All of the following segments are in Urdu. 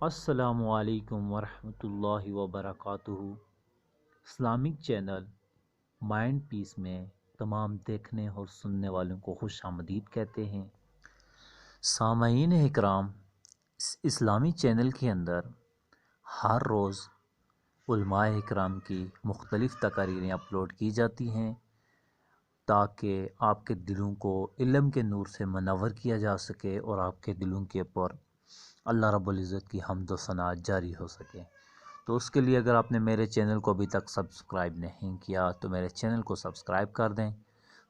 السلام علیکم ورحمۃ اللہ وبرکاتہ۔ اسلامک چینل مائنڈ پیس میں تمام دیکھنے اور سننے والوں کو خوش آمدید کہتے ہیں۔ سامعین اکرام، اس اسلامی چینل کے اندر ہر روز علماء اکرام کی مختلف تقاریریں اپلوڈ کی جاتی ہیں تاکہ آپ کے دلوں کو علم کے نور سے منور کیا جا سکے اور آپ کے دلوں کے اوپر اللہ رب العزت کی حمد و ثنا جاری ہو سکے۔ تو اس کے لیے اگر آپ نے میرے چینل کو ابھی تک سبسکرائب نہیں کیا تو میرے چینل کو سبسکرائب کر دیں،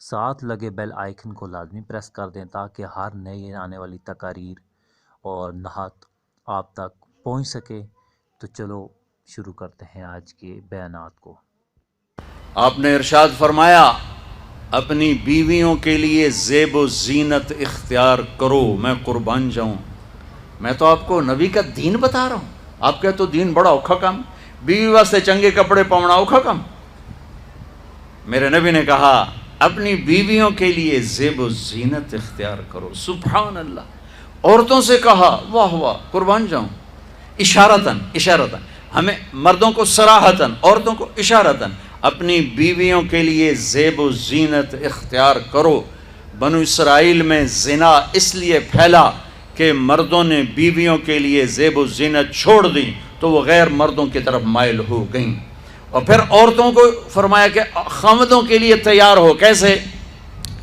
ساتھ لگے بیل آئیکن کو لازمی پریس کر دیں تاکہ ہر نئی آنے والی تقاریر اور نعت آپ تک پہنچ سکے۔ تو چلو شروع کرتے ہیں آج کے بیانات کو۔ آپ نے ارشاد فرمایا اپنی بیویوں کے لیے زیب و زینت اختیار کرو، میں قربان جاؤں۔ میں تو آپ کو نبی کا دین بتا رہا ہوں، آپ کہتے تو دین بڑا اوکھا کام، بیوی واسطے چنگے کپڑے پاؤنا اوکھا کام۔ میرے نبی نے کہا اپنی بیویوں کے لیے زیب و زینت اختیار کرو۔ سبحان اللہ۔ عورتوں سے کہا واہ واہ، قربان جاؤں، اشارتاً ہمیں مردوں کو صراحتاً، عورتوں کو اشارتاً، اپنی بیویوں کے لیے زیب و زینت اختیار کرو۔ بنو اسرائیل میں زنا اس لیے پھیلا کہ مردوں نے بیویوں کے لیے زیب و زینت چھوڑ دی تو وہ غیر مردوں کی طرف مائل ہو گئیں، اور پھر عورتوں کو فرمایا کہ خامدوں کے لیے تیار ہو۔ کیسے؟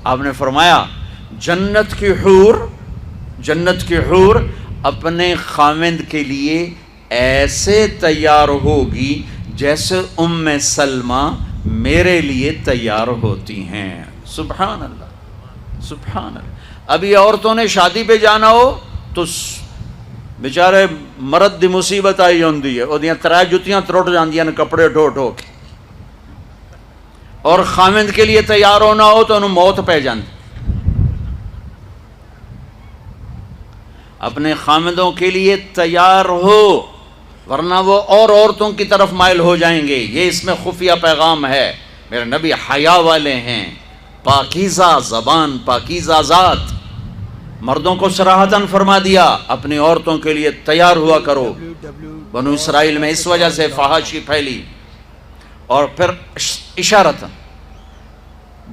آپ نے فرمایا جنت کی حور اپنے خامد کے لیے ایسے تیار ہوگی جیسے ام سلمہ میرے لیے تیار ہوتی ہیں۔ سبحان اللہ، سبحان اللہ۔ ابھی عورتوں نے شادی پہ جانا ہو تو بیچارے مرد دی مصیبت آئی ہوندی ہے، اور ترائے جتیاں ترٹ جاندیاں نے کپڑے ڈھو ڈھو کے، اور خامد کے لیے تیار ہونا ہو تو انہوں موت پہ جاندی۔ اپنے خامدوں کے لیے تیار ہو ورنہ وہ اور عورتوں کی طرف مائل ہو جائیں گے۔ یہ اس میں خفیہ پیغام ہے۔ میرے نبی حیا والے ہیں، پاکیزہ زبان، پاکیزہ ذات۔ مردوں کو صراحتاً فرما دیا اپنی عورتوں کے لیے تیار ہوا کرو۔ بنو اسرائیل میں اس وجہ سے فحاشی پھیلی۔ اور پھر اشارتاً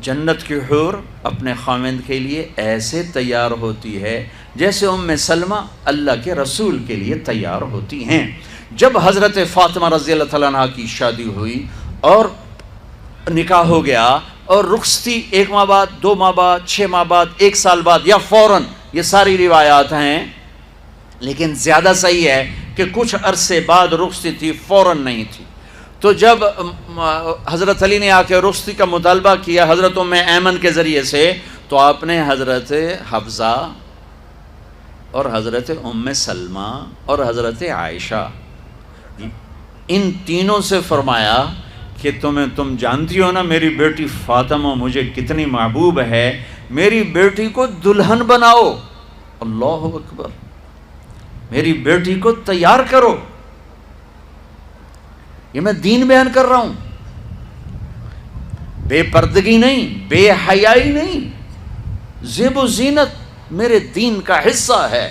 جنت کی حور اپنے خامند کے لیے ایسے تیار ہوتی ہے جیسے ام سلمہ اللہ کے رسول کے لیے تیار ہوتی ہیں۔ جب حضرت فاطمہ رضی اللہ تعالیٰ عنہ کی شادی ہوئی اور نکاح ہو گیا اور رخصتی 1 ماہ بعد، 2 ماہ بعد، 6 ماہ بعد، 1 سال بعد یا فوراً، یہ ساری روایات ہیں، لیکن زیادہ صحیح ہے کہ کچھ عرصے بعد رخصتی تھی، فوراً نہیں تھی۔ تو جب حضرت علی نے آ کے رخصتی کا مطالبہ کیا حضرت ام ایمن کے ذریعے سے، تو آپ نے حضرت حفصہ اور حضرت ام سلمہ اور حضرت عائشہ ان تینوں سے فرمایا کہ تم جانتی ہو نا میری بیٹی فاطمہ مجھے کتنی محبوب ہے، میری بیٹی کو دلہن بناؤ۔ اللہ اکبر، میری بیٹی کو تیار کرو۔ یہ میں دین بیان کر رہا ہوں، بے پردگی نہیں، بے حیائی نہیں، زیب و زینت میرے دین کا حصہ ہے،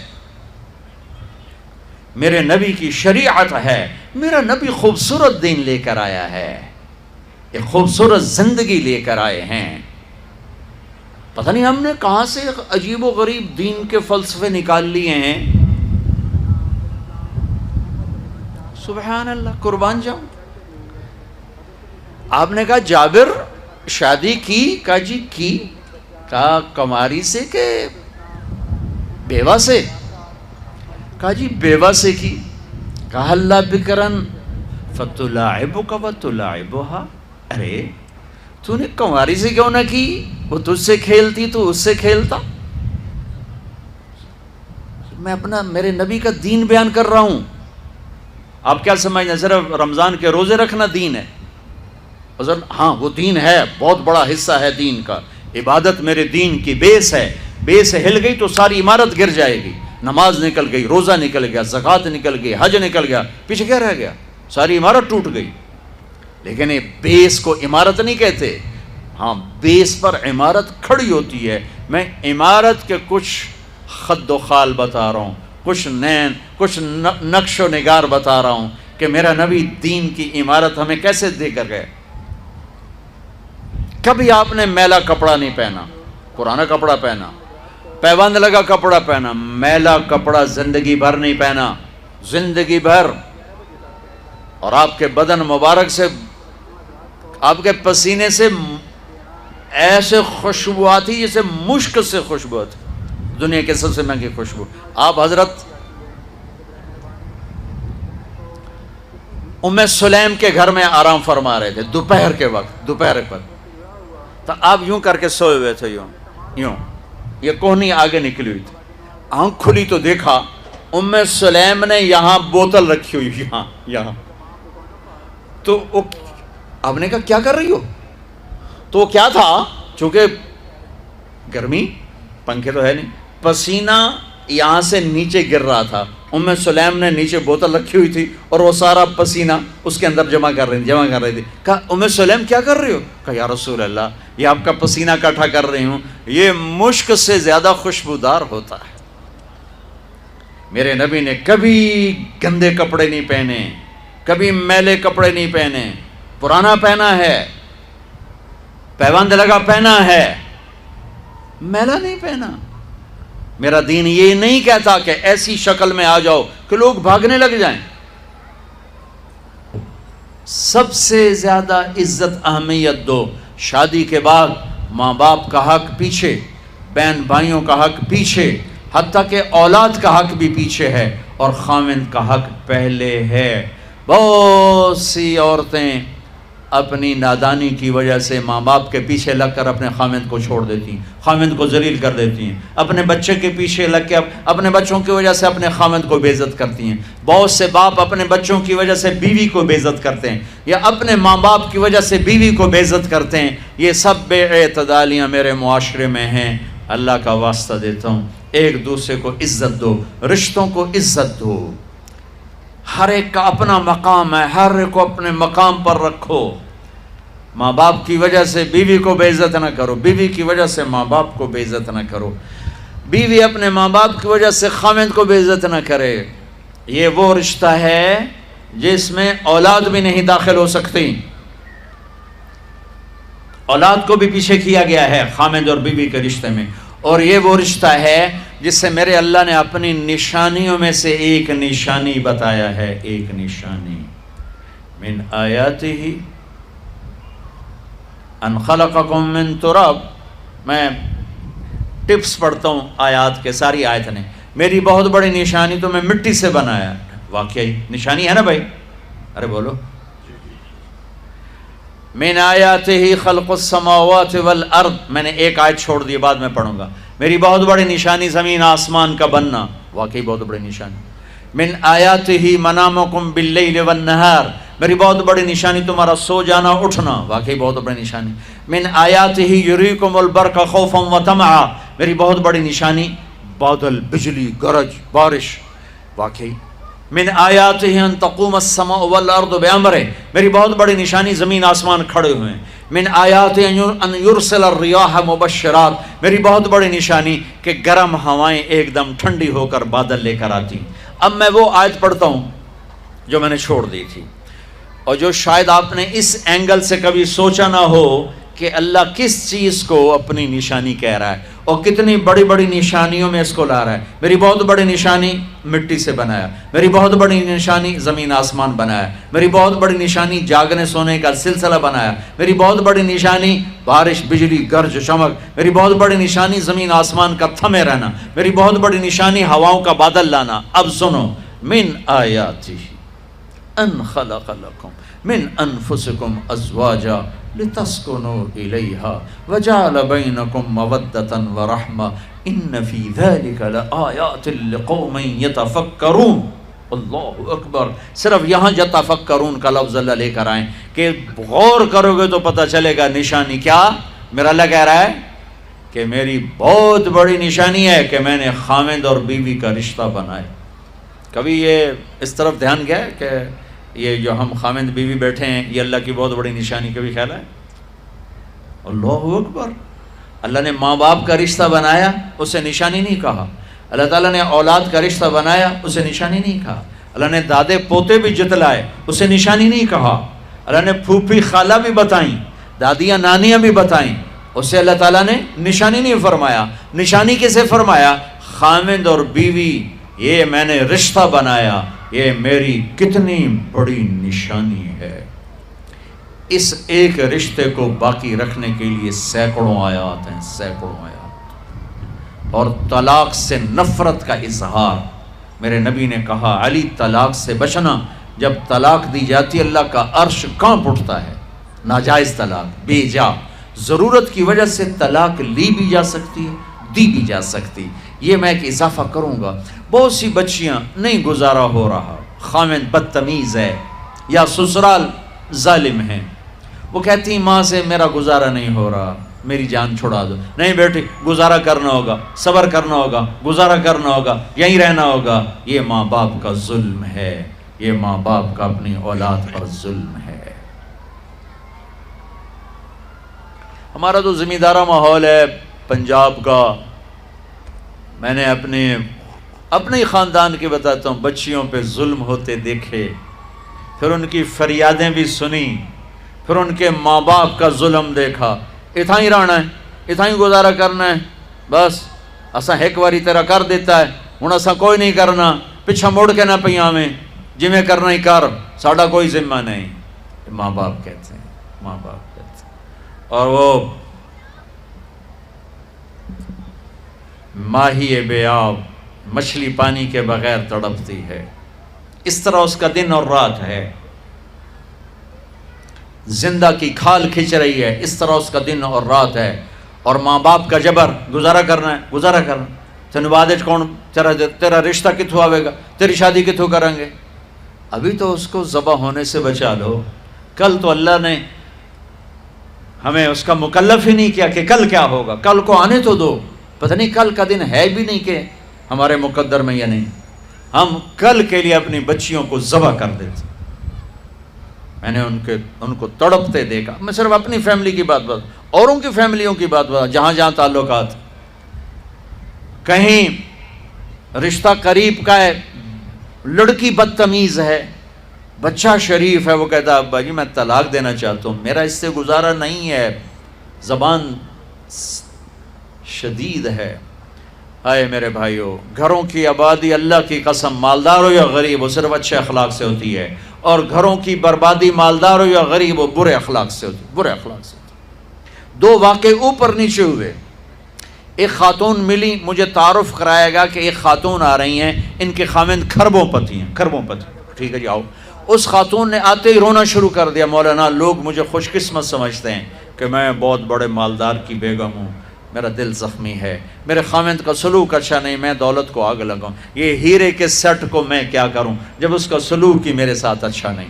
میرے نبی کی شریعت ہے۔ میرا نبی خوبصورت دین لے کر آیا ہے، ایک خوبصورت زندگی لے کر آئے ہیں۔ پتہ نہیں ہم نے کہاں سے عجیب و غریب دین کے فلسفے نکال لیے ہیں۔ سبحان اللہ، قربان جاؤں۔ آپ نے کہا جابر شادی کی؟ کہا جی کی۔ کہا کماری سے کہ بیوہ سے؟ کہا جی بیوہ سے کی۔ کہا اللہ بکرن فتلاعبک وتلاعبها، ارے تو نے کنواری سے کیوں نہ کی؟ وہ تجھ سے کھیلتی تو اس سے کھیلتا۔ میں میرے نبی کا دین بیان کر رہا ہوں۔ آپ کیا سمجھنا صرف رمضان کے روزے رکھنا دین ہے؟ ہاں وہ دین ہے، بہت بڑا حصہ ہے دین کا۔ عبادت میرے دین کی بیس ہے، بیس ہل گئی تو ساری عمارت گر جائے گی۔ نماز نکل گئی، روزہ نکل گیا، زکوٰۃ نکل گئی، حج نکل گیا، پیچھے کیا رہ گیا؟ ساری عمارت ٹوٹ گئی۔ لیکن یہ بیس کو عمارت نہیں کہتے، ہاں بیس پر عمارت کھڑی ہوتی ہے۔ میں عمارت کے کچھ خد و خال بتا رہا ہوں، کچھ نین کچھ نقش و نگار بتا رہا ہوں کہ میرا نبی دین کی عمارت ہمیں کیسے دے کر گئے۔ کبھی آپ نے میلا کپڑا نہیں پہنا، پرانا کپڑا پہنا، پیبند لگا کپڑا پہنا، میلا کپڑا زندگی بھر نہیں پہنا، زندگی بھر۔ اور آپ کے بدن مبارک سے، آپ کے پسینے سے ایسے خوشبو آتی جیسے مشک سے خوشبو آتی، دنیا کے سب سے مہنگی خوشبو۔ آپ حضرت ام سلیم کے گھر میں آرام فرما رہے تھے دوپہر کے وقت، دوپہر پر، تو آپ یوں کر کے سوئے ہوئے تھے، یوں یہ کوہنی آگے نکلی ہوئی تھی۔ آنکھ کھلی تو دیکھا ام سلیم نے یہاں بوتل رکھی ہوئی، یہاں۔ تو آپ نے کہا کیا کر رہی ہو؟ تو وہ کیا تھا، چونکہ گرمی، پنکھے تو ہے نہیں، پسینہ یہاں سے نیچے گر رہا تھا۔ ام سلیم نے نیچے بوتل رکھی ہوئی تھی اور وہ سارا پسینہ اس کے اندر جمع کر رہی تھی۔ کہا ام سلیم کیا کر رہی ہو؟ کہا یا رسول اللہ، یہ آپ کا پسینہ اکٹھا کر رہی ہوں، یہ مشک سے زیادہ خوشبودار ہوتا ہے۔ میرے نبی نے کبھی گندے کپڑے نہیں پہنے، کبھی میلے کپڑے نہیں پہنے، پرانا پہنا ہے، پیبند لگا پہنا ہے، میلا نہیں پہنا۔ میرا دین یہ نہیں کہتا کہ ایسی شکل میں آ جاؤ کہ لوگ بھاگنے لگ جائیں۔ سب سے زیادہ عزت اہمیت دو، شادی کے بعد ماں باپ کا حق پیچھے، بہن بھائیوں کا حق پیچھے، حتیٰ کہ اولاد کا حق بھی پیچھے ہے، اور خاوند کا حق پہلے ہے۔ بہت سی عورتیں اپنی نادانی کی وجہ سے ماں باپ کے پیچھے لگ کر اپنے خاوند کو چھوڑ دیتی ہیں، خاوند کو ذلیل کر دیتی ہیں، اپنے بچے کے پیچھے لگ کے اپنے بچوں کی وجہ سے اپنے خاوند کو بے عزت کرتی ہیں۔ بہت سے باپ اپنے بچوں کی وجہ سے بیوی کو بے عزت کرتے ہیں، یا اپنے ماں باپ کی وجہ سے بیوی کو بے عزت کرتے ہیں۔ یہ سب بے اعتدالیاں میرے معاشرے میں ہیں۔ اللہ کا واسطہ دیتا ہوں، ایک دوسرے کو عزت دو، رشتوں کو عزت دو۔ ہر ایک کا اپنا مقام ہے، ہر ایک کو اپنے مقام پر رکھو۔ ماں باپ کی وجہ سے بیوی کو بے عزت نہ کرو، بیوی کی وجہ سے ماں باپ کو بے عزت نہ کرو، بیوی اپنے ماں باپ کی وجہ سے خاوند کو بے عزت نہ کرے۔ یہ وہ رشتہ ہے جس میں اولاد بھی نہیں داخل ہو سکتی، اولاد کو بھی پیچھے کیا گیا ہے خاوند اور بیوی کے رشتے میں۔ اور یہ وہ رشتہ ہے جس سے میرے اللہ نے اپنی نشانیوں میں سے ایک نشانی بتایا ہے، ایک نشانی، من آیاتہ ان خلقکم من تراب۔ میں ٹپس پڑھتا ہوں آیات کے، ساری آیت نے، میری بہت بڑی نشانی تو میں مٹی سے بنایا۔ واقعی نشانی ہے نا بھائی؟ ارے بولو، من آیاتہ خلق السماوات والارض۔ میں نے ایک آیت چھوڑ دی، بعد میں پڑھوں گا۔ میری بہت بڑی نشانی زمین آسمان کا بننا، واقعی بہت بڑی نشانی۔ من آیاتہ منامکم باللیل والنہار۔ میری بہت بڑی نشانی تمہارا سو جانا اٹھنا، واقعی بہت بڑی نشانی۔ من آیاتہ یریکم البرق خوفا وطمعا۔ میری بہت بڑی نشانی بادل، بجلی، گرج، بارش، واقعی۔ من آیاتہ ان تقوم السماء والارض بامرہ۔ میری بہت بڑی نشانی زمین آسمان کھڑے ہوئے ہیں۔ من آیاتہ ان یرسل الریاح مبشرات۔ میری بہت بڑی نشانی کہ گرم ہوائیں ایک دم ٹھنڈی ہو کر بادل لے کر آتی۔ اب میں وہ آیت پڑھتا ہوں جو میں نے چھوڑ دی تھی، اور جو شاید آپ نے اس اینگل سے کبھی سوچا نہ ہو کہ اللہ کس چیز کو اپنی نشانی کہہ رہا ہے اور کتنی بڑی بڑی نشانیوں میں اس کو لا رہا ہے۔ میری بہت بڑی نشانی مٹی سے بنایا، میری بہت بڑی نشانی زمین آسمان بنایا، میری بہت بڑی نشانی جاگنے سونے کا سلسلہ بنایا، میری بہت بڑی نشانی بارش، بجلی، گرج، چمک، میری بہت بڑی نشانی زمین آسمان کا تھمے رہنا، میری بہت بڑی نشانی ہواؤں کا بادل لانا۔ اب سنو، من آیاتہ ان خلق لکم من انفسکم ازواجا لتسکنوا الیہا وجعل بینکم مودۃ ورحمہ ان فی ذلک لآیات لقوم یتفکرون۔ اللہ اکبر۔ صرف یہاں یتفکرون کا لفظ اللہ لے کر آئیں کہ غور کرو گے تو پتہ چلے گا نشانی کیا۔ میرا اللہ کہہ رہا ہے کہ میری بہت بڑی نشانی ہے کہ میں نے خاوند اور بیوی کا رشتہ بنایا۔ کبھی یہ اس طرف دھیان گیا ہے کہ یہ جو ہم خاوند بیوی بیٹھے ہیں یہ اللہ کی بہت بڑی نشانی، کبھی خیال ہے؟ اللہ اکبر۔ اللہ نے ماں باپ کا رشتہ بنایا، اسے نشانی نہیں کہا۔ اللہ تعالیٰ نے اولاد کا رشتہ بنایا، اسے نشانی نہیں کہا. اللہ نے دادے پوتے بھی جتلائے، اسے نشانی نہیں کہا. اللہ نے پھوپھی خالہ بھی بتائیں، دادیاں نانیاں بھی بتائیں، اسے اللہ تعالیٰ نے نشانی نہیں فرمایا. نشانی کسے فرمایا؟ خامند اور بیوی، یہ میں نے رشتہ بنایا، یہ میری کتنی بڑی نشانی ہے. اس ایک رشتے کو باقی رکھنے کے لیے سینکڑوں آیات ہیں، سینکڑوں آیات. اور طلاق سے نفرت کا اظہار. میرے نبی نے کہا علی طلاق سے بچنا. جب طلاق دی جاتی اللہ کا عرش کانپ اٹھتا ہے. ناجائز طلاق، بے جا، ضرورت کی وجہ سے طلاق لی بھی جا سکتی ہے، دی بھی جا سکتی. یہ میں ایک اضافہ کروں گا. بہت سی بچیاں نہیں گزارا ہو رہا، خامند بدتمیز ہے یا سسرال ظالم ہیں، وہ کہتی ہیں ماں سے میرا گزارا نہیں ہو رہا، میری جان چھڑا دو. نہیں بیٹی، گزارا کرنا ہوگا، صبر کرنا ہوگا، گزارا کرنا ہوگا، یہیں رہنا ہوگا. یہ ماں باپ کا ظلم ہے، یہ ماں باپ کا اپنی اولاد پر ظلم ہے. ہمارا تو زمیندارہ ماحول ہے پنجاب کا. میں نے اپنے خاندان کی بتاتا ہوں، بچیوں پہ ظلم ہوتے دیکھے، پھر ان کی فریادیں بھی سنی، پھر ان کے ماں باپ کا ظلم دیکھا. اتھا ہی رہنا ہے، اتھا ہی گزارا کرنا ہے، بس اسا ایک واری تیرا کر دیتا ہے، ہن اسا کوئی نہیں کرنا، پچھا مڑ کے نہ پئیاں میں، جی میں کرنا ہی کر، ساڈا کوئی ذمہ نہیں. ماں باپ کہتے ہیں، ماں باپ کہتے ہیں. اور وہ ماہی بے آب، مچھلی پانی کے بغیر تڑپتی ہے، اس طرح اس کا دن اور رات ہے. زندہ کی کھال کھچ رہی ہے، اس طرح اس کا دن اور رات ہے. اور ماں باپ کا جبر، گزارا کرنا ہے، گزارا کرنا. تینوں بعد کون تیرا رشتہ کتوں آئے گا، تیری شادی کتوں کریں گے. ابھی تو اس کو ذبح ہونے سے بچا لو. کل تو اللہ نے ہمیں اس کا مکلف ہی نہیں کیا کہ کل کیا ہوگا، کل کو آنے تو دو. پتہ نہیں کل کا دن ہے بھی نہیں کہ ہمارے مقدر میں یا نہیں. ہم کل کے لیے اپنی بچیوں کو ذبح کر دیتے. میں نے ان کو تڑپتے دیکھا. میں صرف اپنی فیملی کی بات اوروں کی فیملیوں کی بات جہاں جہاں تعلقات. کہیں رشتہ قریب کا ہے، لڑکی بدتمیز ہے، بچہ شریف ہے، وہ کہتا ہے ابا جی میں طلاق دینا چاہتا ہوں، میرا اس سے گزارا نہیں ہے، زبان شدید ہے. آئے میرے بھائیو، گھروں کی آبادی اللہ کی قسم، مالدار ہو یا غریب ہو، صرف اچھے اخلاق سے ہوتی ہے. اور گھروں کی بربادی مالدار ہو یا غریب ہو، برے اخلاق سے ہوتی ہے، برے اخلاق سے ہوتی ہے. دو واقعے اوپر نیچے ہوئے. ایک خاتون ملی، مجھے تعارف کرایا گیا کہ ایک خاتون آ رہی ہیں، ان کے خامند کھربوں پتی ہیں، کھربوں پتی. ٹھیک ہے جی آؤ. اس خاتون نے آتے ہی رونا شروع کر دیا. مولانا لوگ مجھے خوش قسمت سمجھتے ہیں کہ میں بہت بڑے مالدار کی بیگم ہوں، میرا دل زخمی ہے، میرے خامند کا سلوک اچھا نہیں، میں دولت کو آگ لگاؤں، یہ ہیرے کے سیٹ کو میں کیا کروں جب اس کا سلوک ہی میرے ساتھ اچھا نہیں.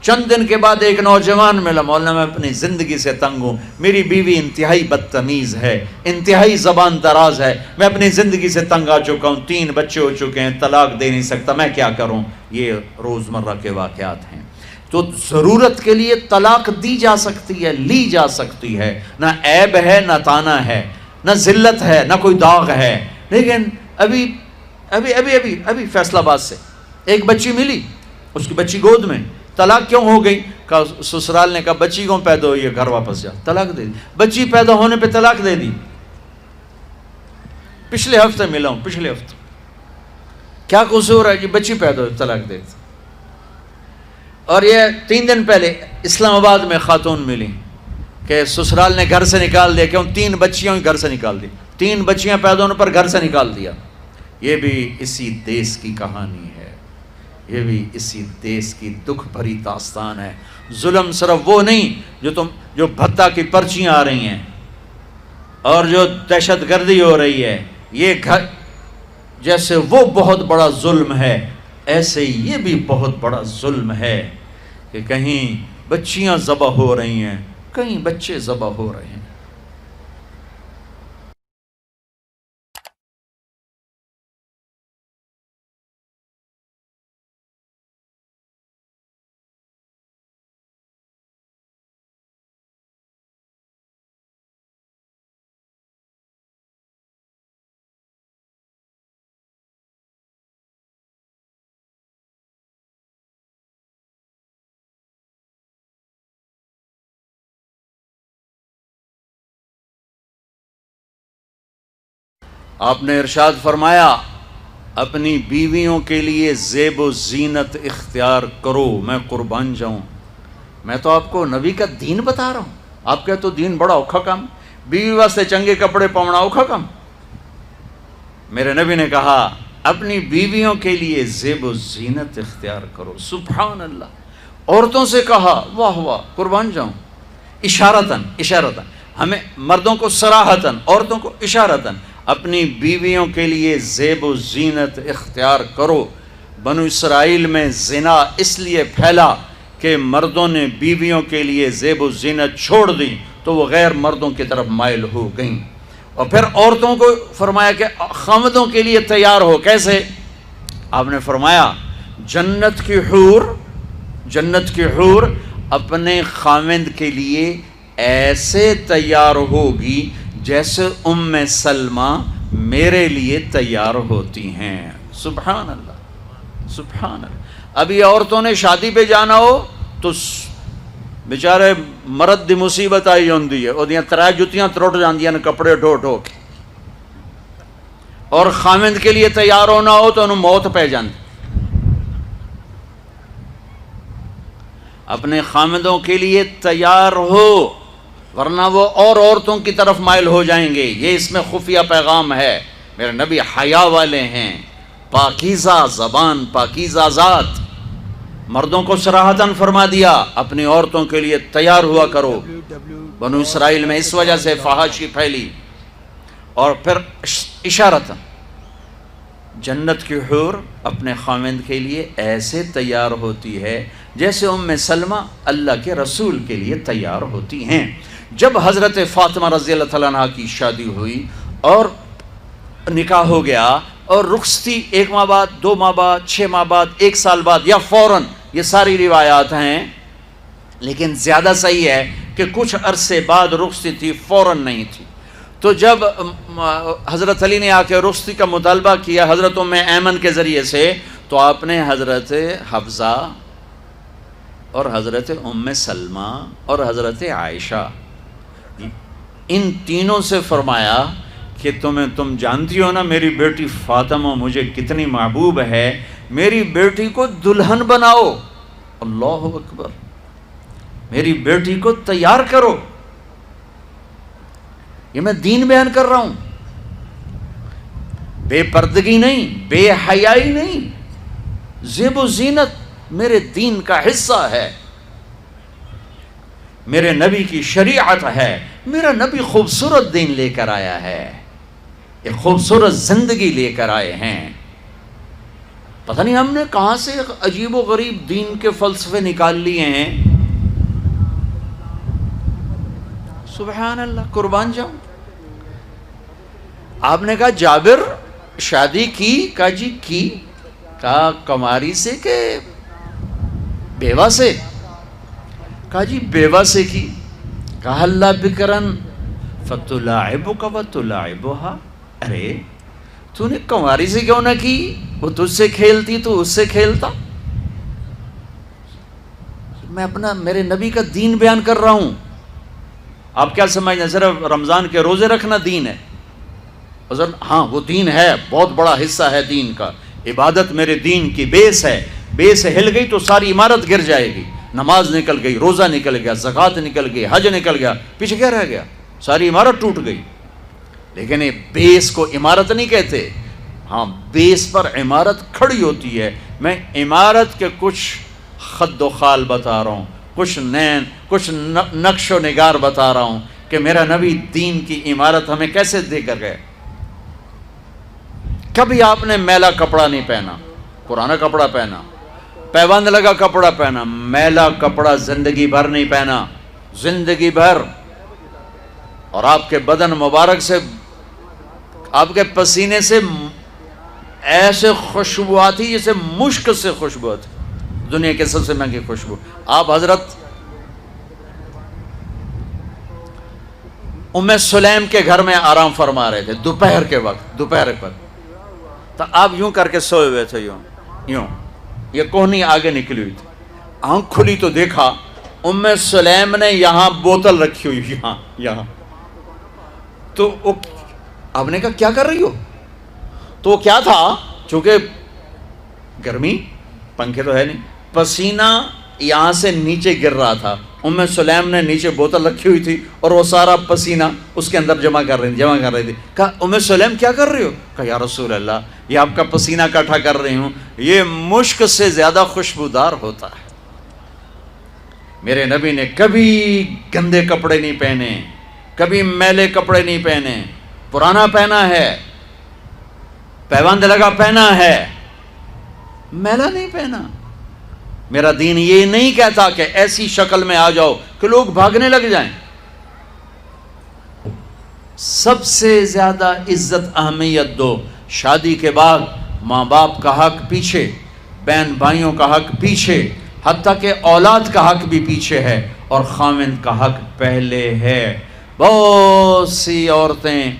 چند دن کے بعد ایک نوجوان ملا. مولانا میں اپنی زندگی سے تنگ ہوں، میری بیوی انتہائی بدتمیز ہے، انتہائی زبان دراز ہے، میں اپنی زندگی سے تنگ آ چکا ہوں، 3 بچے ہو چکے ہیں، طلاق دے نہیں سکتا، میں کیا کروں. یہ روزمرہ کے واقعات ہیں. تو ضرورت کے لیے طلاق دی جا سکتی ہے، لی جا سکتی ہے، نہ عیب ہے، نہ تانا ہے، نہ ذلت ہے، نہ کوئی داغ ہے. لیکن ابھی فیصل آباد سے ایک بچی ملی، اس کی بچی گود میں. طلاق کیوں ہو گئی؟ کہا سسرال نے کہا بچی کیوں پیدا ہوئی ہے، گھر واپس جا. طلاق دے دی. بچی پیدا ہونے پہ طلاق دے دی. پچھلے ہفتے ملا ہوں، پچھلے ہفتے. کیا قصور ہے جی، بچی پیدا ہوئی طلاق دے دی. اور یہ 3 دن پہلے اسلام آباد میں خاتون ملی کہ سسرال نے گھر سے نکال دیا. کیوں؟ 3 بچیاں گھر سے نکال دی. 3 بچیاں پیدا ہونے پر گھر سے نکال دیا. یہ بھی اسی دیس کی کہانی ہے، یہ بھی اسی دیس کی دکھ بھری داستان ہے. ظلم صرف وہ نہیں جو بھتہ کی پرچیاں آ رہی ہیں اور جو دہشت گردی ہو رہی ہے، یہ گھر جیسے وہ بہت بڑا ظلم ہے، ایسے یہ بھی بہت بڑا ظلم ہے کہ کہیں بچیاں ذبح ہو رہی ہیں، کہیں بچے ذبح ہو رہے ہیں. آپ نے ارشاد فرمایا اپنی بیویوں کے لیے زیب و زینت اختیار کرو، میں قربان جاؤں۔ میں تو آپ کو نبی کا دین بتا رہا ہوں، آپ کہتے تو دین بڑا اوکھا کام، بیوی واسطے چنگے کپڑے پاؤنا اوکھا کام۔ میرے نبی نے کہا اپنی بیویوں کے لیے زیب و زینت اختیار کرو۔ سبحان اللہ۔ عورتوں سے کہا، واہ واہ، قربان جاؤں، اشارتاً ہمیں مردوں کو صراحتاً، عورتوں کو اشارتاً، اپنی بیویوں کے لیے زیب و زینت اختیار کرو۔ بنو اسرائیل میں زنا اس لیے پھیلا کہ مردوں نے بیویوں کے لیے زیب و زینت چھوڑ دی تو وہ غیر مردوں کی طرف مائل ہو گئیں۔ اور پھر عورتوں کو فرمایا کہ خامدوں کے لیے تیار ہو۔ کیسے؟ آپ نے فرمایا جنت کی حور اپنے خامند کے لیے ایسے تیار ہوگی جیسے ام سلمہ میرے لیے تیار ہوتی ہیں۔ سبحان اللہ، سبحان اللہ۔ ابھی عورتوں نے شادی پہ جانا ہو تو بیچارے مرد دی مصیبت آئی ہوندی ہے، وہ ترائے جتیاں ترٹ جاندیاں نے کپڑے ڈھو ڈھو کے، اور خامند کے لیے تیار ہونا ہو تو انہوں موت پہ جاندی۔ اپنے خامدوں کے لیے تیار ہو ورنہ وہ اور عورتوں کی طرف مائل ہو جائیں گے۔ یہ اس میں خفیہ پیغام ہے۔ میرے نبی حیا والے ہیں، پاکیزہ زبان، پاکیزہ ذات۔ مردوں کو صراحتاً فرما دیا اپنی عورتوں کے لیے تیار ہوا کرو۔ بنو اسرائیل میں اس وجہ سے فحاشی پھیلی۔ اور پھر اشارتاً جنت کی حور اپنے خامند کے لیے ایسے تیار ہوتی ہے جیسے ام سلمہ اللہ کے رسول کے لیے تیار ہوتی ہیں۔ جب حضرت فاطمہ رضی اللہ تعالیٰ عنہ کی شادی ہوئی اور نکاح ہو گیا اور رخصتی 1 ماہ بعد، 2 ماہ بعد، 6 ماہ بعد، 1 سال بعد یا فوراً، یہ ساری روایات ہیں، لیکن زیادہ صحیح ہے کہ کچھ عرصے بعد رخصتی تھی، فوراً نہیں تھی۔ تو جب حضرت علی نے آ کے رخصتی کا مطالبہ کیا حضرت ام ایمن کے ذریعے سے، تو آپ نے حضرت حفصہ اور حضرت ام سلمہ اور حضرت عائشہ ان تینوں سے فرمایا کہ تم جانتی ہو نا میری بیٹی فاطمہ مجھے کتنی محبوب ہے، میری بیٹی کو دلہن بناؤ۔ اللہ اکبر، میری بیٹی کو تیار کرو۔ یہ میں دین بیان کر رہا ہوں، بے پردگی نہیں، بے حیائی نہیں، زیب و زینت میرے دین کا حصہ ہے، میرے نبی کی شریعت ہے۔ میرا نبی خوبصورت دین لے کر آیا ہے، ایک خوبصورت زندگی لے کر آئے ہیں۔ پتہ نہیں ہم نے کہاں سے عجیب و غریب دین کے فلسفے نکال لیے ہیں۔ سبحان اللہ، قربان جاؤں۔ آپ نے کہا جابر شادی کی؟ کہا جی کی۔ کہا کماری سے کہ بیوہ سے؟ کہا جی بیوہ سے کی۔ کہا اللہ بکرن فتلاعبک وتلاعبها، ارے تو نے کماری سے کیوں نہ کی؟ وہ تجھ سے کھیلتی تو اس سے کھیلتا۔ میں اپنا میرے نبی کا دین بیان کر رہا ہوں۔ آپ کیا سمجھنا صرف رمضان کے روزے رکھنا دین ہے؟ ہاں وہ دین ہے، بہت بڑا حصہ ہے دین کا۔ عبادت میرے دین کی بیس ہے، بیس ہل گئی تو ساری عمارت گر جائے گی۔ نماز نکل گئی، روزہ نکل گیا، زکوٰۃ نکل گئی، حج نکل گیا، پیچھے کیا رہ گیا؟ ساری عمارت ٹوٹ گئی۔ لیکن یہ بیس کو عمارت نہیں کہتے، ہاں بیس پر عمارت کھڑی ہوتی ہے۔ میں عمارت کے کچھ خد و خال بتا رہا ہوں، کچھ نقش و نگار بتا رہا ہوں کہ میرا نبی دین کی عمارت ہمیں کیسے دے کر گئے۔ کبھی آپ نے میلا کپڑا نہیں پہنا، پرانا کپڑا پہنا، پیوند لگا کپڑا پہنا، میلا کپڑا زندگی بھر نہیں پہنا، زندگی بھر۔ اور آپ کے بدن مبارک سے، آپ کے پسینے سے ایسے خوشبو آتی جیسے مشک سے خوشبو آتی، دنیا کے سب سے مہنگی خوشبو۔ آپ حضرت ام سلیم کے گھر میں آرام فرما رہے تھے دوپہر کے وقت، دوپہر پر، تو آپ یوں کر کے سوئے ہوئے تھے، یوں یہ کوہنی آگے نکلی ہوئی تھی۔ آنکھ کھلی تو دیکھا ام سلیم نے یہاں بوتل رکھی ہوئی، یہاں تو آپ نے کہا کیا کر رہی ہو؟ تو کیا تھا، چونکہ گرمی، پنکھے تو ہے نہیں، پسینہ یہاں سے نیچے گر رہا تھا، ام سلیم نے نیچے بوتل رکھی ہوئی تھی اور وہ سارا پسینہ اس کے اندر جمع کر رہی تھی. کہا ام سلیم کیا کر رہی ہو؟ کہا یا رسول اللہ یہ آپ کا پسینہ اکٹھا کر رہی ہوں، یہ مشک سے زیادہ خوشبودار ہوتا ہے. میرے نبی نے کبھی گندے کپڑے نہیں پہنے، کبھی میلے کپڑے نہیں پہنے، پرانا پہنا ہے، پیوند لگا پہنا ہے، میلا نہیں پہنا. میرا دین یہ نہیں کہتا کہ ایسی شکل میں آ جاؤ کہ لوگ بھاگنے لگ جائیں. سب سے زیادہ عزت اہمیت دو. شادی کے بعد ماں باپ کا حق پیچھے، بہن بھائیوں کا حق پیچھے، حتیٰ کہ اولاد کا حق بھی پیچھے ہے اور خاوند کا حق پہلے ہے. بہت سی عورتیں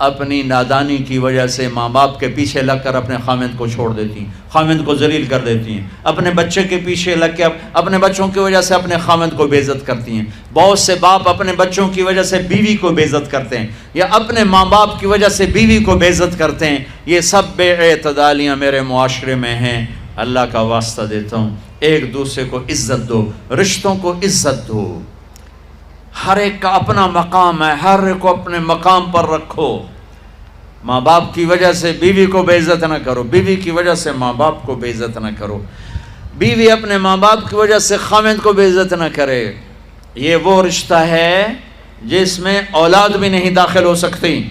اپنی نادانی کی وجہ سے ماں باپ کے پیچھے لگ کر اپنے خاوند کو چھوڑ دیتی ہیں، خاوند کو ذلیل کر دیتی ہیں. اپنے بچے کے پیچھے لگ کے اپنے بچوں کی وجہ سے اپنے خاوند کو بے عزت کرتی ہیں. بہت سے باپ اپنے بچوں کی وجہ سے بیوی کو بے عزت کرتے ہیں، یا اپنے ماں باپ کی وجہ سے بیوی کو بے عزت کرتے ہیں. یہ سب بے اعتدالیاں میرے معاشرے میں ہیں. اللہ کا واسطہ دیتا ہوں، ایک دوسرے کو عزت دو، رشتوں کو عزت دو. ہر ایک کا اپنا مقام ہے، ہر ایک کو اپنے مقام پر رکھو. ماں باپ کی وجہ سے بیوی کو بے عزت نہ کرو، بیوی کی وجہ سے ماں باپ کو بے عزت نہ کرو، بیوی اپنے ماں باپ کی وجہ سے خاوند کو بے عزت نہ کرے. یہ وہ رشتہ ہے جس میں اولاد بھی نہیں داخل ہو سکتی.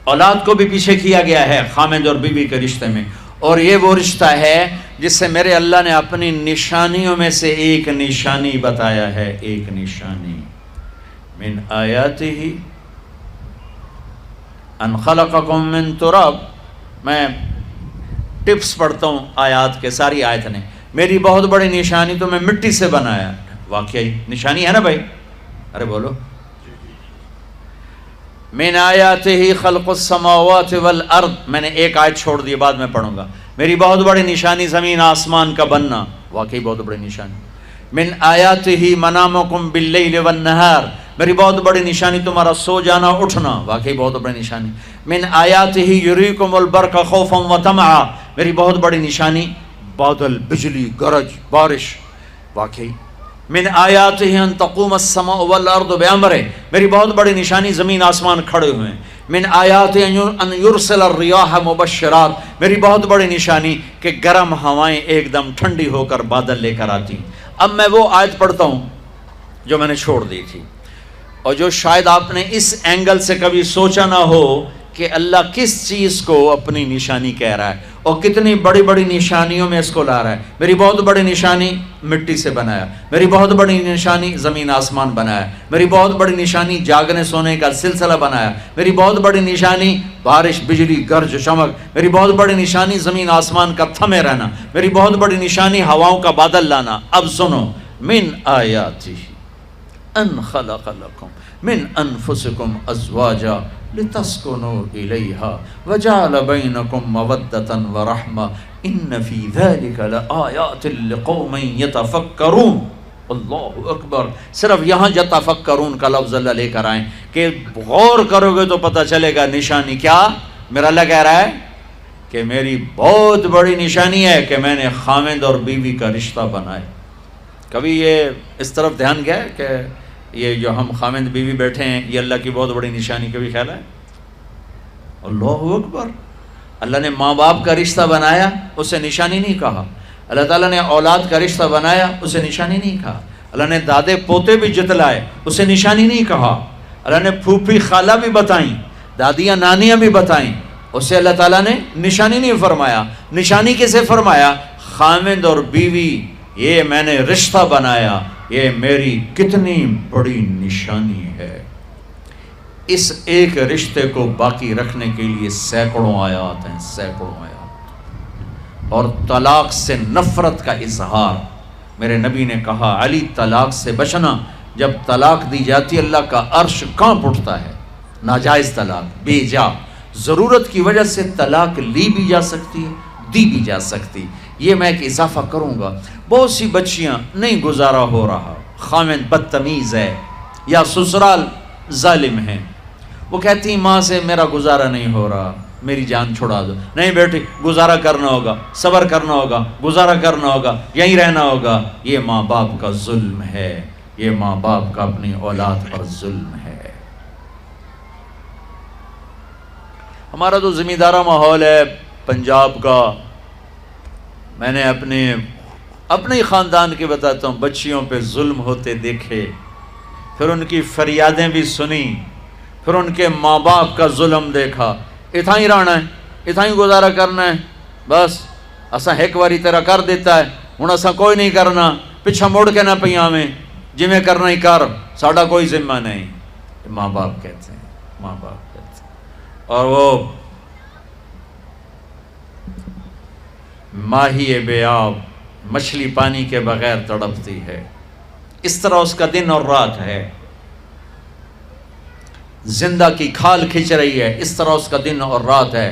اولاد کو بھی پیچھے کیا گیا ہے خاوند اور بیوی کے رشتے میں. اور یہ وہ رشتہ ہے جس سے میرے اللہ نے اپنی نشانیوں میں سے ایک نشانی بتایا ہے. ایک نشانی، من آیاتہ ان خلقکم من تراب. میں ٹپس پڑھتا ہوں آیات کے، ساری آیت نے. میری بہت بڑی نشانی تو میں مٹی سے بنایا. واقعی نشانی ہے نا بھائی؟ ارے بولو. من آیاتہ خلق السماوات والارض. میں نے ایک آیت چھوڑ دی، بعد میں پڑھوں گا. میری بہت بڑی نشانی زمین آسمان کا بننا. واقعی بہت بڑی نشانی. من آیاتہ منامکم باللیل والنہار. میری بہت بڑی نشانی تمہارا سو جانا اٹھنا. واقعی بہت بڑی نشانی. من آیاتہ یریکم البرق خوفا وطمعا. میری بہت بڑی نشانی بادل، بجلی، گرج، بارش. واقعی. من آیاتہ ان تقوم السماء والارض بامرہ. میری بہت بڑی نشانی زمین آسمان کھڑے ہوئے ہیں. من آیاتہ ان یرسل الریاح مبشرات. میری بہت بڑی نشانی کہ گرم ہوائیں ایک دم ٹھنڈی ہو کر بادل لے کر آتی. اب میں وہ آیت پڑھتا ہوں جو میں نے چھوڑ دی تھی، اور جو شاید آپ نے اس اینگل سے کبھی سوچا نہ ہو کہ اللہ کس چیز کو اپنی نشانی کہہ رہا ہے اور کتنی بڑی بڑی نشانیوں میں اس کو لا رہا ہے. میری بہت بڑی نشانی مٹی سے بنایا. میری بہت بڑی نشانی زمین آسمان بنایا. میری بہت بڑی نشانی جاگنے سونے کا سلسلہ بنایا. میری بہت بڑی نشانی بارش، بجلی، گرج، چمک. میری بہت بڑی نشانی زمین آسمان کا تھمے رہنا. میری بہت بڑی نشانی ہواؤں کا بادل لانا. اب سنو. من آیاتہ ان خلق لکم من انفسکم ازواجا لتسکنوا الیہا وجعل بینکم مودۃ ورحمہ ان فی ذلک لآیات لقوم یتفکرون. اللہ اکبر. صرف یہاں یتفکرون کا لفظ اللہ لے کر آئیں کہ غور کرو گے تو پتہ چلے گا نشانی کیا. میرا اللہ کہہ رہا ہے کہ میری بہت بڑی نشانی ہے کہ میں نے خاوند اور بیوی کا رشتہ بنایا. کبھی یہ اس طرف دھیان گیا ہے کہ یہ جو ہم خاوند بیوی بیٹھے ہیں یہ اللہ کی بہت بڑی نشانی؟ کبھی خیال ہے؟ اللہ اکبر. اللہ نے ماں باپ کا رشتہ بنایا، اسے نشانی نہیں کہا. اللہ تعالیٰ نے اولاد کا رشتہ بنایا، اسے نشانی نہیں کہا. اللہ نے دادے پوتے بھی جتلائے، اسے نشانی نہیں کہا. اللہ نے پھوپھی خالہ بھی بتائیں، دادیاں نانیاں بھی بتائیں، اسے اللہ تعالیٰ نے نشانی نہیں فرمایا. نشانی کسے فرمایا؟ خاوند اور بیوی، یہ میں نے رشتہ بنایا، یہ میری کتنی بڑی نشانی ہے. اس ایک رشتے کو باقی رکھنے کے لیے سینکڑوں آیات ہیں، سینکڑوں آیات. اور طلاق سے نفرت کا اظہار. میرے نبی نے کہا علی طلاق سے بچنا. جب طلاق دی جاتی اللہ کا عرش کانپ اٹھتا ہے. ناجائز طلاق، بے جا، ضرورت کی وجہ سے طلاق لی بھی جا سکتی ہے، دی بھی جا سکتی. یہ میں ایک اضافہ کروں گا. بہت سی بچیاں نہیں گزارا ہو رہا، خاوند بدتمیز ہے یا سسرال ظالم ہیں، وہ کہتی ہیں ماں سے میرا گزارا نہیں ہو رہا، میری جان چھڑا دو. نہیں بیٹی، گزارا کرنا ہوگا، صبر کرنا ہوگا، گزارا کرنا ہوگا، یہیں رہنا ہوگا. یہ ماں باپ کا ظلم ہے، یہ ماں باپ کا اپنی اولاد پر ظلم ہے. ہمارا تو زمیندارہ ماحول ہے پنجاب کا. میں نے اپنے ہی خاندان کی بتاتا ہوں، بچیوں پہ ظلم ہوتے دیکھے، پھر ان کی فریادیں بھی سنی، پھر ان کے ماں باپ کا ظلم دیکھا. اتھا ہی رہنا ہے، اتھا ہی گزارا کرنا ہے، بس اساں ایک واری تیرا کر دیتا ہے، ہن اساں کوئی نہیں کرنا، پچھا مڑ کے نہ پئیاں میں، جی میں کرنا ہی کر، ساڈا کوئی ذمہ نہیں. ماں باپ کہتے ہیں، ماں باپ کہتے ہیں. اور وہ ماہی بے آب، مچھلی پانی کے بغیر تڑپتی ہے، اس طرح اس کا دن اور رات ہے. زندہ کی کھال کھچ رہی ہے، اس طرح اس کا دن اور رات ہے.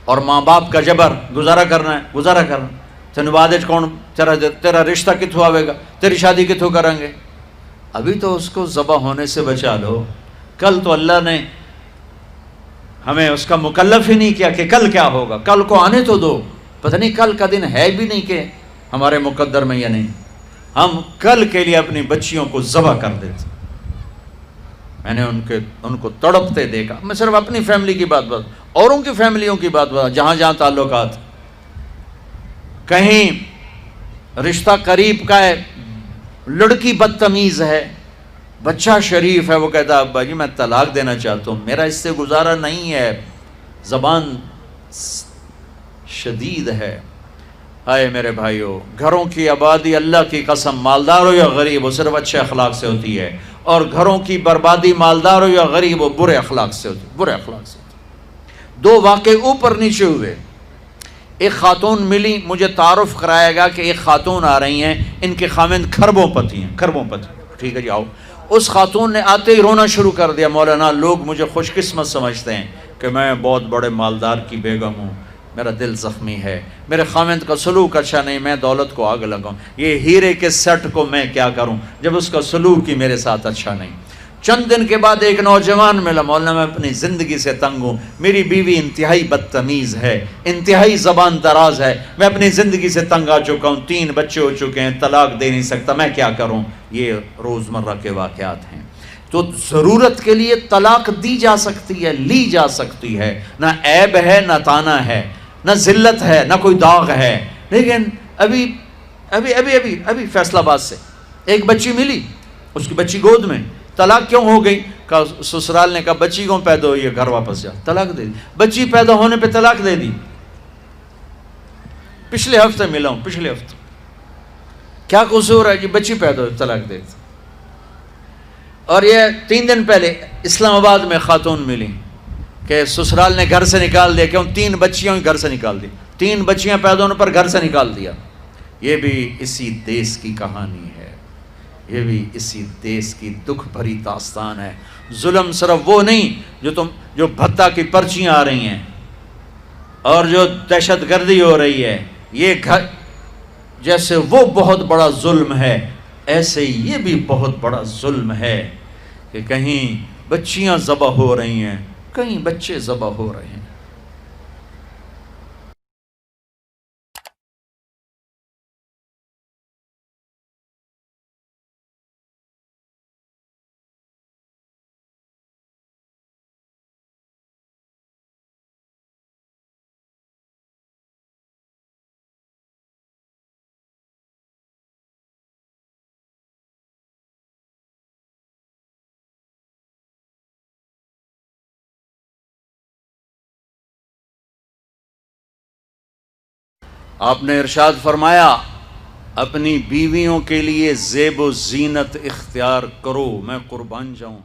اور ماں باپ کا جبر، گزارا کرنا ہے، گزارا کرنا. تینوں بعد کون تیرا رشتہ کتوں آئے گا، تیری شادی کتوں کریں گے. ابھی تو اس کو ذبح ہونے سے بچا لو. کل تو اللہ نے ہمیں اس کا مکلف ہی نہیں کیا کہ کل کیا ہوگا، کل کو آنے تو دو. پتہ نہیں کل کا دن ہے بھی نہیں کہ ہمارے مقدر میں یا نہیں. ہم کل کے لیے اپنی بچیوں کو ذبح کر دیتے. میں نے ان کو تڑپتے دیکھا. میں صرف اپنی فیملی کی بات اوروں کی فیملیوں کی بات جہاں جہاں تعلقات. کہیں رشتہ قریب کا ہے، لڑکی بدتمیز ہے، بچہ شریف ہے، وہ کہتا ہے ابا جی میں طلاق دینا چاہتا ہوں، میرا اس سے گزارا نہیں ہے، زبان شدید ہے. آئے میرے بھائیو، گھروں کی آبادی اللہ کی قسم، مالدار ہو یا غریب ہو، صرف اچھے اخلاق سے ہوتی ہے. اور گھروں کی بربادی مالدار ہو یا غریب ہو، برے اخلاق سے ہوتی ہے، برے اخلاق سے ہوتی ہے. دو واقعے اوپر نیچے ہوئے. ایک خاتون ملی، مجھے تعارف کرایا گا کہ ایک خاتون آ رہی ہیں، ان کے خاوند کھربوں پتی ہیں، کھربوں پتی. ٹھیک ہے جی آؤ. اس خاتون نے آتے ہی رونا شروع کر دیا. مولانا لوگ مجھے خوش قسمت سمجھتے ہیں کہ میں بہت بڑے مالدار کی بیگم ہوں، میرا دل زخمی ہے، میرے خاوند کا سلوک اچھا نہیں، میں دولت کو آگ لگاؤں، یہ ہیرے کے سیٹ کو میں کیا کروں جب اس کا سلوک ہی میرے ساتھ اچھا نہیں. چند دن کے بعد ایک نوجوان ملا. مولانا میں اپنی زندگی سے تنگ ہوں، میری بیوی انتہائی بدتمیز ہے، انتہائی زبان دراز ہے، میں اپنی زندگی سے تنگ آ چکا ہوں، 3 بچے ہو چکے ہیں، طلاق دے نہیں سکتا، میں کیا کروں. یہ روزمرہ کے واقعات ہیں. تو ضرورت کے لیے طلاق دی جا سکتی ہے، لی جا سکتی ہے، نہ عیب ہے نہ تانا ہے، نہ ذلت ہے نہ کوئی داغ ہے. لیکن ابھی فیصل آباد سے ایک بچی ملی، اس کی بچی گود میں. طلاق کیوں ہو گئی؟ کہا سسرال نے کہا بچی کیوں پیدا ہوئی ہے، گھر واپس جا. طلاق دے دی. بچی پیدا ہونے پہ طلاق دے دی. پچھلے ہفتے ملا ہوں، پچھلے ہفتے. کیا قصور ہے جی، بچی پیدا ہوئی طلاق دے دی. اور یہ 3 دن پہلے اسلام آباد میں خاتون ملی کہ سسرال نے گھر سے نکال دیا. کیوں؟ 3 بچیاں گھر سے نکال دی. 3 بچیاں پیدا ہونے پر گھر سے نکال دیا. یہ بھی اسی دیس کی کہانی ہے، یہ بھی اسی دیس کی دکھ بھری داستان ہے. ظلم صرف وہ نہیں جو بھتہ کی پرچیاں آ رہی ہیں اور جو دہشت گردی ہو رہی ہے، یہ گھر جیسے وہ بہت بڑا ظلم ہے، ایسے یہ بھی بہت بڑا ظلم ہے کہ کہیں بچیاں ذبح ہو رہی ہیں، کہیں بچے ذبح ہو رہے ہیں. آپ نے ارشاد فرمایا اپنی بیویوں کے لیے زیب و زینت اختیار کرو، میں قربان جاؤں.